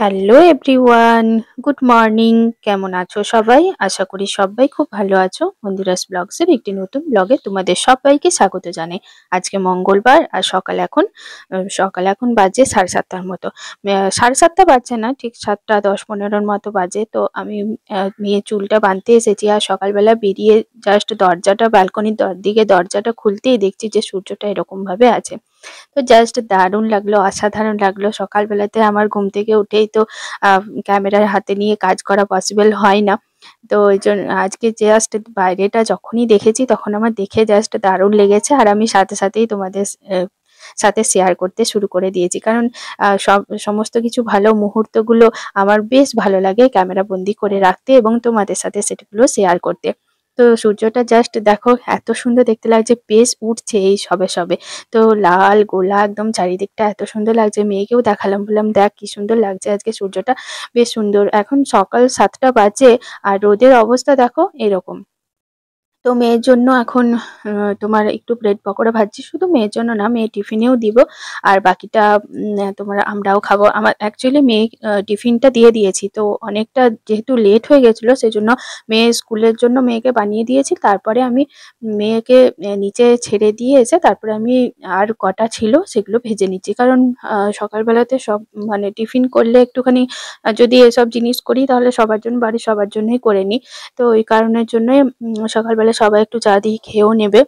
Hello everyone, good morning. কেমন আছো সবাই? আশা করি সবাই খুব ভালো আছো। বন্ধুরাস ব্লগস এর একটি নতুন ব্লগে তোমাদের সবাইকে স্বাগত জানাই। আজকে মঙ্গলবার আর সকাল এখন বাজে 7:30টার মতো। 7:30 বাজছে না, ঠিক 7:10-15 মতো বাজে। তো আমি মেয়ের চুলটা বাঁধতে এসেছি আর সকালবেলা বেরিয়ে জাস্ট ব্যালকনির দিকে দরজাটা খুলতেই দেখছি যে সূর্যটা এরকম ভাবে আছে। তো জাস্ট দারুণ লাগলো, অসাধারণ লাগলো। সকালবেলাতে আমার ঘুম থেকে উঠেই তো ক্যামেরার হাতে নিয়ে কাজ করা পসিবল হয় না। তো ওই জন্য আজকে জাস্ট বাইরেটা যখনই দেখেছি তখন আমার দেখে জাস্ট দারুণ লেগেছে, আর আমি সাথে সাথেই তোমাদের সাথে শেয়ার করতে শুরু করে দিয়েছি। কারণ সমস্ত কিছু ভালো মুহূর্তগুলো আমার বেশ ভালো লাগে ক্যামেরা বন্দি করে রাখতে এবং তোমাদের সাথে সেগুলো শেয়ার করতে। তো সূর্যটা জাস্ট দেখো এত সুন্দর দেখতে লাগছে, বেশ উঠছে এই সবে সবে। তো লাল গোলা একদম চারিদিকটা এত সুন্দর লাগছে। মেয়েকেও দেখালাম, বললাম দেখ কি সুন্দর লাগছে আজকে সূর্যটা, বেশ সুন্দর। এখন সকাল 7টা বাজে আর রোদের অবস্থা দেখো এরকম। তো মেয়ের জন্য এখন তোমার একটু ব্রেড পকোড়া ভাজছি, শুধু মেয়ের জন্য না, মেয়ে টিফিনেও দিব। আর বাকিটা তোমার আমরাও খাবো। আমার অ্যাকচুয়ালি মেয়ে টিফিনটা দিয়ে দিয়েছি, তো অনেকটা যেহেতু লেট হয়ে গেছিলো সেজন্য মেয়ের স্কুলের জন্য মেয়েকে বানিয়ে দিয়েছি। তারপরে আমি মেয়েকে নিচে ছেড়ে দিয়ে এসে তারপরে আমি আর কটা ছিল সেগুলো ভেজে নিচ্ছি। কারণ সকালবেলাতে সব মানে টিফিন করলে একটুখানি যদি এসব জিনিস করি তাহলে সবার জন্য, বাড়ির সবার জন্যই করে নিই। তো ওই কারণের জন্যই সকালবেলা সবাই একটু চা দিয়ে খেয়েও নেবে।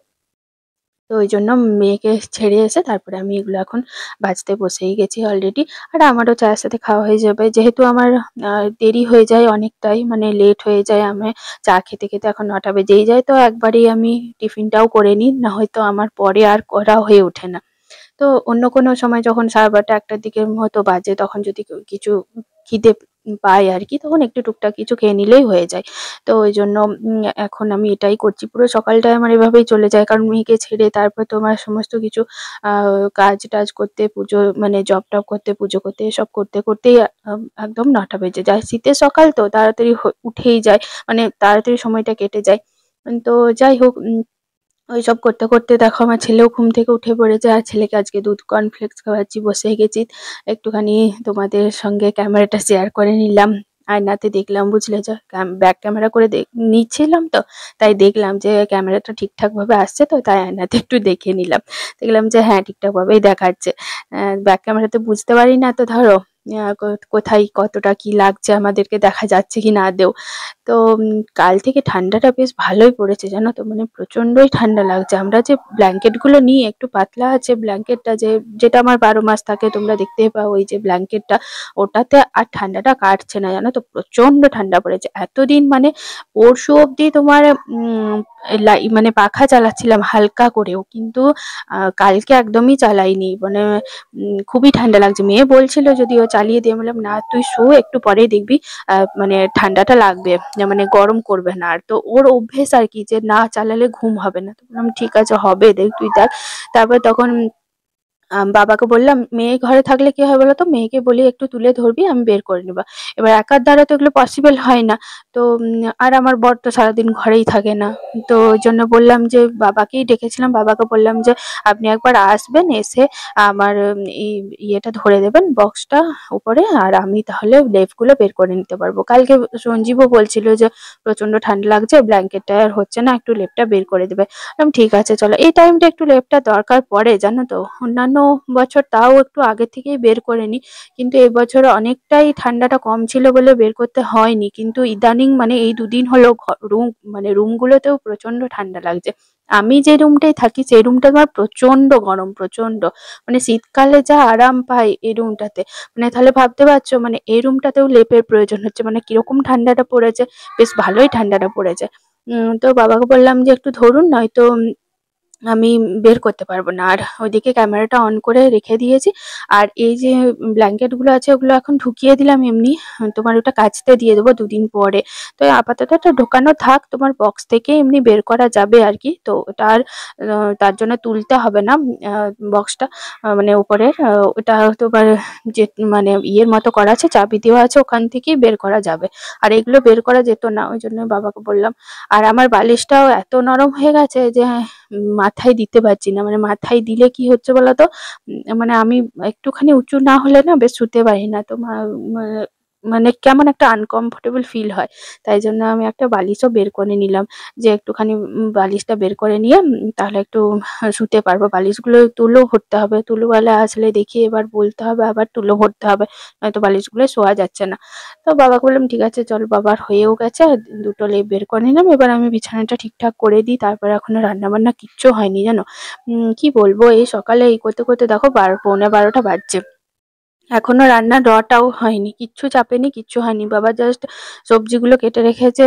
তো ওই জন্য মেয়েকে ছেড়ে এসে তারপরে আমি এগুলো এখন ভাজতে বসেই গেছি অলরেডি। আর আমারও চায়ের সাথে খাওয়া হয়ে যাবে, যেহেতু আমার দেরি হয়ে যায় অনেকটাই, মানে লেট হয়ে যায়। আমি চা খেতে খেতে এখন 9টা বেজেই যায়, তো একবারেই আমি টিফিনটাও করে নিই, না হয়তো আমার পরে আর করা হয়ে ওঠে না। তো অন্য কোনো সময় যখন 12:30 1টার দিকের মতো বাজে তখন যদি কিছু খিদে পাই আর কি, তখন একটু টুকটাক কিছু খেয়ে নিলেই হয়ে যায়। তো ওই জন্য এখন আমি এটাই করছি। পুরো সকালটাই আমার এভাবেই চলে যায়, কারণ মেয়েকে ছেড়ে তারপর তোমার সমস্ত কিছু কাজ টাজ করতে, পুজো মানে জব টব করতে, পুজো করতে, এসব করতে করতেই একদম 9টা বেজে যায়। শীতের সকাল তো তাড়াতাড়ি উঠেই যায়, মানে তাড়াতাড়ি সময়টা কেটে যায়। তো যাই হোক, ওইসব করতে করতে দেখো আমার ছেলেও ঘুম থেকে উঠে পড়েছে, আর ছেলেকে আজকে দুধ কর্নফ্লেক্স খাওয়াচ্ছি। বসে গেছি একটুখানি তোমাদের সঙ্গে ক্যামেরাটা শেয়ার করে নিলাম। আয়নাতে দেখলাম, বুঝলে, যে ব্যাক ক্যামেরা করে নিচ্ছিলাম, তো তাই দেখলাম যে ক্যামেরাটা ঠিকঠাক ভাবে আসছে, তো তাই আয়নাতে একটু দেখে নিলাম। দেখলাম যে হ্যাঁ, ঠিকঠাক ভাবেই দেখাচ্ছে। ব্যাক ক্যামেরাতে বুঝতে পারি না, তো ধরো কোথায় কতটা কি লাগছে, আমাদেরকে দেখা যাচ্ছে কি না আদেও। তো কাল থেকে ঠান্ডাটা বেশ ভালোই পড়েছে জানো তো, মানে প্রচন্ডই ঠান্ডা লাগছে। আমরা যে ব্ল্যাঙ্কেট গুলো নিই, একটু পাতলা আছে ব্ল্যাঙ্কেটটা, যেটা আমার 12 মাস থাকে, তোমরা দেখতে পাও ওই যে ব্ল্যাঙ্কেটটা, ওটাতে আর ঠান্ডাটা কাটছে না জানো তো, প্রচন্ড ঠান্ডা পড়েছে এতদিন। মানে পরশু অবধি তোমার মানে পাখা চালাচ্ছিলাম হালকা করেও, কিন্তু কালকে একদমই চালাইনি। মানে খুবই ঠান্ডা লাগছে। মেয়ে বলছিল যদিও চালিয়ে দিয়ে, বললাম না তুই শো, একটু পরেই দেখবি মানে ঠান্ডাটা লাগবে, মানে গরম করবে না। আর তো ওর অভ্যেস আর কি, যে না চালালে ঘুম হবে না। তো বললাম ঠিক আছে, হবে, দেখ তুই দেখ। তারপর তখন বাবাকে বললাম, মেয়ে ঘরে থাকলে কি হয় বলতো, মেয়েকে বলি একটু তুলে ধরবি, আমি বের করে নেবো। এবার একার দ্বারা তো এগুলো পসিবল হয় না। তো আর আমার বর তো সারাদিন ঘরেই থাকে না। তো ওই জন্য বললাম যে বাবাকেই ডেকেছিলাম, বাবাকে বললাম যে আপনি একবার আসবেন, এসে আমার এই ইয়েটা ধরে দেবেন, বক্সটা উপরে, আর আমি তাহলে লেপগুলো বের করে নিতে পারবো। কালকে সঞ্জীবও বলছিল যে প্রচন্ড ঠান্ডা লাগছে, ব্ল্যাঙ্কেটটা আর হচ্ছে না, একটু লেপটা বের করে দেবে। ঠিক আছে চলো, এই টাইমটা একটু লেপটা দরকার পড়ে জানো তো। অন্যান্য বছর তাও একটু আগে থেকেই বের করে নিই, কিন্তু এবছর অনেকটাই ঠান্ডাটা কম ছিল বলে বের করতে হয়নি। কিন্তু ইদানিং মানে এই দুদিন হলো রুম, মানে রুমগুলোতেও প্রচন্ড ঠান্ডা লাগছে। আমি যে রুমটাই থাকি সেই রুমটা আমার প্রচন্ড গরম, প্রচন্ড, মানে শীতকালে যা আরাম পাই এই রুমটাতে, মানে তাহলে ভাবতে পারছো, মানে এই রুমটাতেও লেপের প্রয়োজন হচ্ছে, মানে কিরকম ঠান্ডাটা পড়েছে, বেশ ভালোই ঠান্ডাটা পড়েছে। তো বাবাকে বললাম যে একটু ধরুন, নয়তো আমি বের করতে পারবো না। আর ওইদিকে ক্যামেরাটা অন করে রেখে দিয়েছি। আর এই যে ব্ল্যাঙ্কেট গুলো আছে ওগুলো এখন ঢুকিয়ে দিলাম এমনি, তোমার ওটা কাচতে দিয়ে দেবো 2 দিন পরে। তো আপাতত এটা ঢোকানো থাক, তোমার বক্স থেকে এমনি বের করা যাবে আর কি। তো ওটা আর তার জন্য তুলতে হবে না বক্সটা, মানে উপরের ওটা তোমার যে মানে ইয়ের মতো করা আছে, চাবি দেওয়া আছে, ওখান থেকেই বের করা যাবে। আর এগুলো বের করা যেত না, ওই জন্য বাবাকে বললাম। আর আমার বালিশটাও এত নরম হয়ে গেছে যে মাথায় দিতে পারছি না, মানে মাথায় দিলে কি হচ্ছে বলতো, মানে আমি একটুখানি উঁচু না হলে না বেশ শুতে পারি না। তো মানে কেমন একটা আনকমফোর্টেবল ফিল হয়। তাই জন্য আমি একটা বালিশও বের করে নিলাম, যে একটুখানি বালিশটা বের করে নিয়ে তাহলে একটু শুতে পারবো। বালিশগুলো তুলো ভরতে হবে, তুলোওয়ালা আসলে দেখি এবার বলতে হবে, আবার তুলো ভরতে হবে, নয়তো বালিশগুলো শোয়া যাচ্ছে না। তো বাবাকে বললাম ঠিক আছে চল, বাবার হয়েও গেছে, দুটো লেপ বের করে নিলাম, এবার আমি বিছানাটা ঠিকঠাক করে দিই। তারপরে এখনো রান্না বান্না কিচ্ছু হয়নি জানো। কি বলবো, এই সকালে এই করতে করতে দেখো 12:45 বাজছে, এখনো রান্নার রটাও হয়নি, কিচ্ছু চাপেনি, কিচ্ছু হয়নি। বাবা জাস্ট সবজিগুলো কেটে রেখেছে,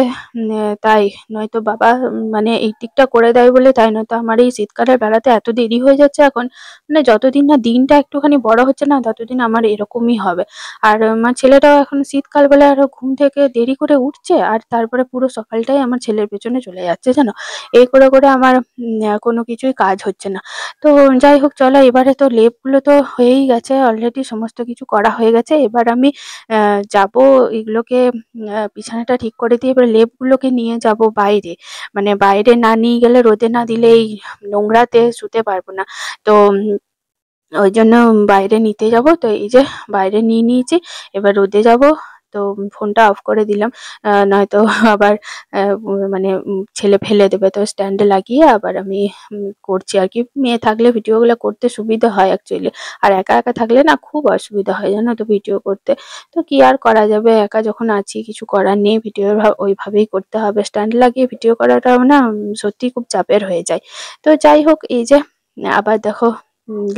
তাই। নয়তো বাবা মানে এই দিকটা করে দেয় বলে তাই, নয়তো আমার এই শীতকালের বেলাতে এত দেরি হয়ে যাচ্ছে এখন। মানে যতদিন না দিনটা একটুখানি বড় হচ্ছে না, ততদিন আমার এরকমই হবে। আর আমার ছেলেটাও এখন শীতকাল বলে আরো ঘুম থেকে দেরি করে উঠছে, আর তারপরে পুরো সকালটাই আমার ছেলের পেছনে চলে যাচ্ছে জানো। এই করে করে আমার কোনো কিছুই কাজ হচ্ছে না। তো যাই হোক চলো, এবারে তো লেপগুলো তো হয়েই গেছে অলরেডি, সমস্ত কিছু করা হয়ে গেছে। এবার আমি যাব এগুলোকে, বিছানাটা ঠিক করে দিয়ে এবার লেপগুলোকে নিয়ে যাব বাইরে। মানে বাইরে না নিয়ে গেলে, রোদে না দিলে এই নোংরাতে শুতে পারবো না। তো ওই জন্য বাইরে নিতে যাব। তো এই যে বাইরে নিয়ে নিয়েছি, এবার রোদে যাব। তো ফোনটা অফ করে দিলাম, নয়তো আবার মানে ছেলে ফেলে দেবে। তো স্ট্যান্ডে লাগিয়ে আবার আমি করছি আর কি। মেয়ে থাকলে ভিডিওগুলো করতে সুবিধা হয় অ্যাকচুয়ালি, আর একা একা থাকলে না খুব অসুবিধা হয় জানো তো ভিডিও করতে। তো কি আর করা যাবে, একা যখন আছি কিছু করার নেই, ভিডিও ওইভাবেই করতে হবে। স্ট্যান্ড লাগিয়ে ভিডিও করাটাও না সত্যি খুব চাপের হয়ে যায়। তো যাই হোক, এই যে আবার দেখো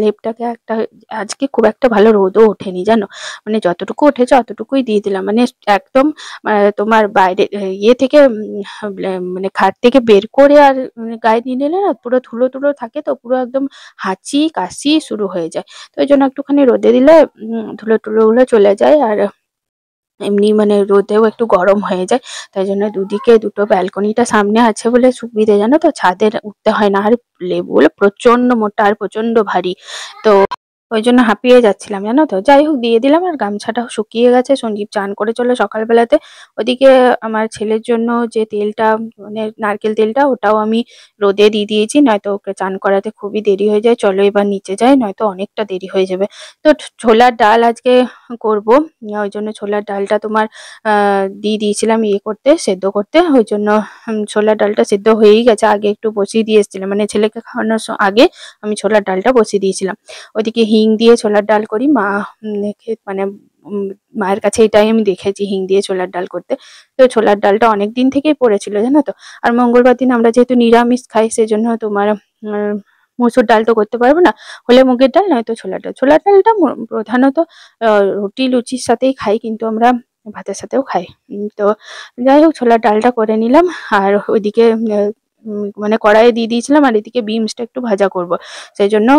লেপটাকে একটা, আজকে খুব একটা ভালো রোদও ওঠেনি জানো, মানে যতটুকু উঠেছে অতটুকুই দিয়ে দিলাম। মানে একদম তোমার বাইরে ইয়ে থেকে মানে খাট থেকে বের করে আর গায়ে দিয়ে নিলে না পুরো ধুলো ধুলো থাকে, তো পুরো একদম হাঁচি কাশি শুরু হয়ে যায়। তো ওই জন্য একটুখানি রোদে দিলে ধুলো টুলো গুলো চলে যায়, আর এমনি মানে রোদেও একটু গরম হয়ে যায়। তাই জন্য দুদিকে দুটো ব্যালকনিটা সামনে আছে বলে সুবিধে, জানো তো, ছাদে উঠতে হয় না। আর লেবুগুলো প্রচন্ড মোটা আর প্রচন্ড ভারী, তো ওই জন্য হাঁপিয়ে যাচ্ছিলাম জানো তো। যাই হোক দিয়ে দিলাম, আর গামছাটাও শুকিয়ে গেছে। সঞ্জীব চান করে চলে সকালবেলাতে। ওদিকে আমার ছেলের জন্য যে তেলটা, মানে নারকেল তেলটা, ওটাও আমি রোদে দিয়ে দিয়েছি, নয়তো ওকে চান করাতে খুবই দেরি হয়ে যায়। চলো এবার নিচে যাই, নয়তো অনেকটা দেরি হয়ে যাবে। তো ছোলার ডাল আজকে করব, ওই জন্য ছোলার ডালটা তোমার দিয়ে দিয়েছিলাম ইয়ে করতে, সেদ্ধ করতে। ওই জন্য ছোলার ডালটা সেদ্ধ হয়েই গেছে, আগে একটু বসিয়ে দিয়ে এসেছিলাম, মানে ছেলেকে খাওয়ানোর আগে আমি ছোলার ডালটা বসিয়ে দিয়েছিলাম। ওদিকে হিং দিয়ে ছোলার ডাল করি মা, মানে মায়ের কাছে এটাই আমি দেখেছি, হিং দিয়ে ছোলার ডাল করতে। তো ছোলার ডালটা অনেক দিন থেকেই পড়েছিল জানো তো। আর মঙ্গলবার দিন আমরা যেহেতু নিরামিষ খাই, সেজন্য তোমার মসুর ডাল তো করতে পারবো না, হলে মুগের ডাল, নয়তো ছোলার ডাল। ছোলার ডালটা প্রধানত রুটি লুচির সাথেই খাই, কিন্তু আমরা ভাতের সাথেও খাই। তো যাই হোক ছোলার ডালটা করে নিলাম, আর ওইদিকে মানে কড়াইয়ে দিয়ে দিয়েছিলাম, আর এদিকে বিমসটা একটু ভাজা করব। সেই জন্য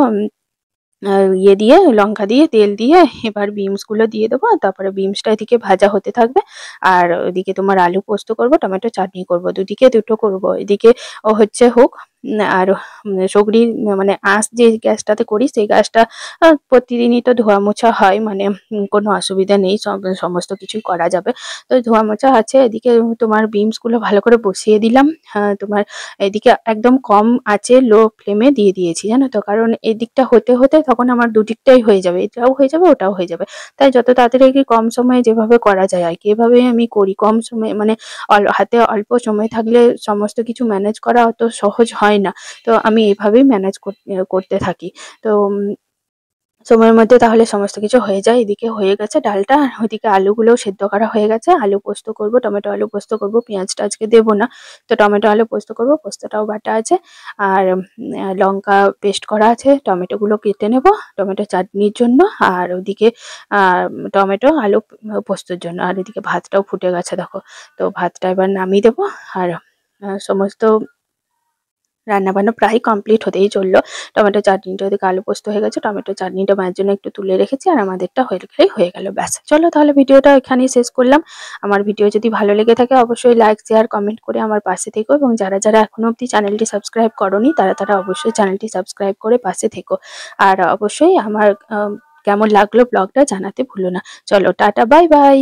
ইয়ে দিয়ে, লঙ্কা দিয়ে, তেল দিয়ে এবার বিমস গুলো দিয়ে দেবো। তারপরে বিমসটা এদিকে ভাজা হতে থাকবে, আর ওইদিকে তোমার আলু পোস্ত করব, টমেটো চাটনি করব, দুদিকে দুটো করব। এদিকে ও হচ্ছে হোক। আর সগড়ি মানে আঁশ যে গ্যাসটাতে করি, সেই গ্যাসটা প্রতিদিনই তো ধোয়া মোছা হয়, মানে কোনো অসুবিধা নেই, সমস্ত কিছুই করা যাবে। তো ধোয়া মোছা আছে। এদিকে তোমার বিমস গুলো ভালো করে বসিয়ে দিলাম। তোমার এদিকে একদম কম আঁচে লো ফ্লেমে দিয়ে দিয়েছি জানো তো, কারণ এদিকটা হতে হতে তখন আমার দুদিকটাই হয়ে যাবে, এটাও হয়ে যাবে ওটাও হয়ে যাবে। তাই যত তাড়াতাড়ি আর কি কম সময়ে যেভাবে করা যায় আর কি, এভাবে আমি করি। কম সময়ে মানে হাতে অল্প সময় থাকলে সমস্ত কিছু ম্যানেজ করা অত সহজ হয় না। তো আমি এভাবেই ম্যানেজ করতে থাকি। তো সময়ের মধ্যে তাহলে সমস্ত কিছু হয়ে যায়। এদিকে হয়ে গেছে ডালটা, আর ওইদিকে আলুগুলোও সেদ্ধ করা হয়ে গেছে। আলু পোস্ত করব, টমেটো আলু পোস্ত করব, পেঁয়াজটা আজকে দেবো না। তো টমেটো আলু পোস্ত করব, পোস্তটাও বাটা আছে। আর লঙ্কা পেস্ট করা আছে, টমেটোগুলো কেটে নেব টমেটো চাটনির জন্য, আর ওদিকে টমেটো আলু পোস্তর জন্য। আর এদিকে ভাতটাও ফুটে গেছে দেখো। তো ভাতটা এবার নামিয়ে দেবো। আর সমস্ত রান্নাবান্না প্রায় কমপ্লিট হতেই চললো। টমেটো চাটনিটা ওদিকে আলু পোস্ত হয়ে গেছে, টমেটো চাটনিটা মায়ের জন্য একটু তুলে রেখেছি, আর আমাদেরটা হয়ে গেলেই হয়ে গেল, ব্যাস। চলো তাহলে ভিডিওটা এখানেই শেষ করলাম। আমার ভিডিও যদি ভালো লেগে থাকে অবশ্যই লাইক শেয়ার কমেন্ট করে আমার পাশে থেকো, এবং যারা যারা এখনো অবধি চ্যানেলটি সাবস্ক্রাইব করোনি তারা তারা অবশ্যই চ্যানেলটি সাবস্ক্রাইব করে পাশে থেকো। আর অবশ্যই আমার কেমন লাগলো ব্লগটা জানাতে ভুলো না। চলো টাটা, বাই বাই।